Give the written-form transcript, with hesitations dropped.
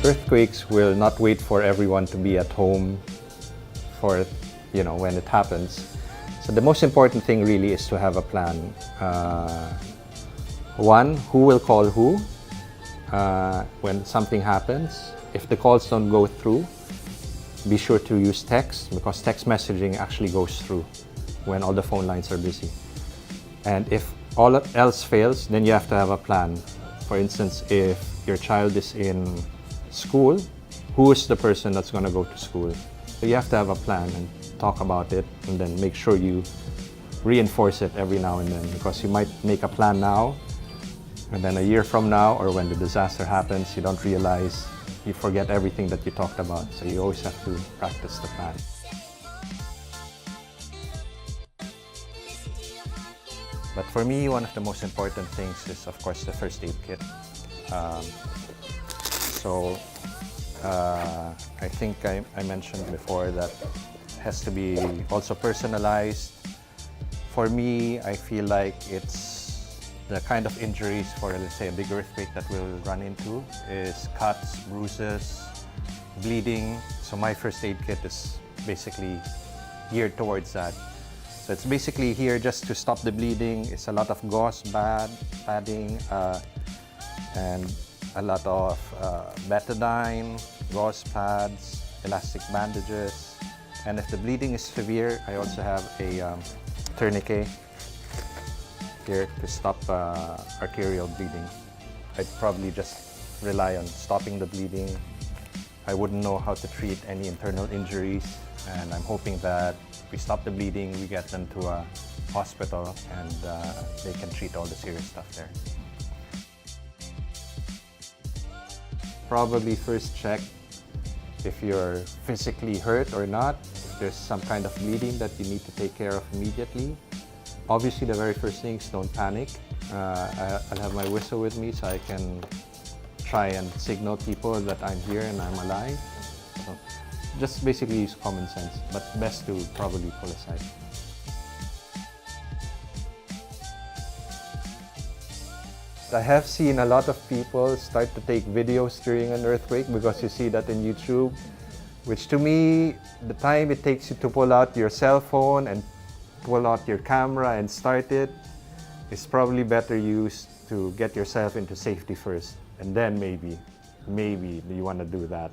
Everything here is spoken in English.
Earthquakes will not wait for everyone to be at home for, when it happens. So the most important thing really is to have a plan. One, who will call who when something happens. If the calls don't go through, be sure to use text, because text messaging actually goes through when all the phone lines are busy. And if all else fails, then you have to have a plan. For instance, if your child is in school, who is the person that's going to go to school? So you have to have a plan and talk about it, and then make sure you reinforce it every now and then, because you might make a plan now, and then a year from now, or when the disaster happens, you don't realize, you forget everything that you talked about. So you always have to practice the plan. But for me, one of the most important things is, of course, the first aid kit. I think I mentioned before that it has to be also personalized. For me, I feel like it's the kind of injuries for, let's say, a big earthquake that we'll run into is cuts, bruises, bleeding. So my first aid kit is basically geared towards that. So it's basically here just to stop the bleeding. It's a lot of gauze padding, and a lot of betadine, gauze pads, elastic bandages. And if the bleeding is severe, I also have a tourniquet here to stop arterial bleeding. I'd probably just rely on stopping the bleeding. I wouldn't know how to treat any internal injuries, and I'm hoping that if we stop the bleeding, we get them to a hospital, and they can treat all the serious stuff there. Probably first check if you're physically hurt or not, if there's some kind of bleeding that you need to take care of immediately. Obviously, the very first thing is don't panic. I'll have my whistle with me so I can try and signal people that I'm here and I'm alive. So just basically use common sense, but best to probably pull aside. I have seen a lot of people start to take videos during an earthquake, because you see that in YouTube, which to me, the time it takes you to pull out your cell phone and pull out your camera and start it is probably better used to get yourself into safety first, and then maybe you want to do that.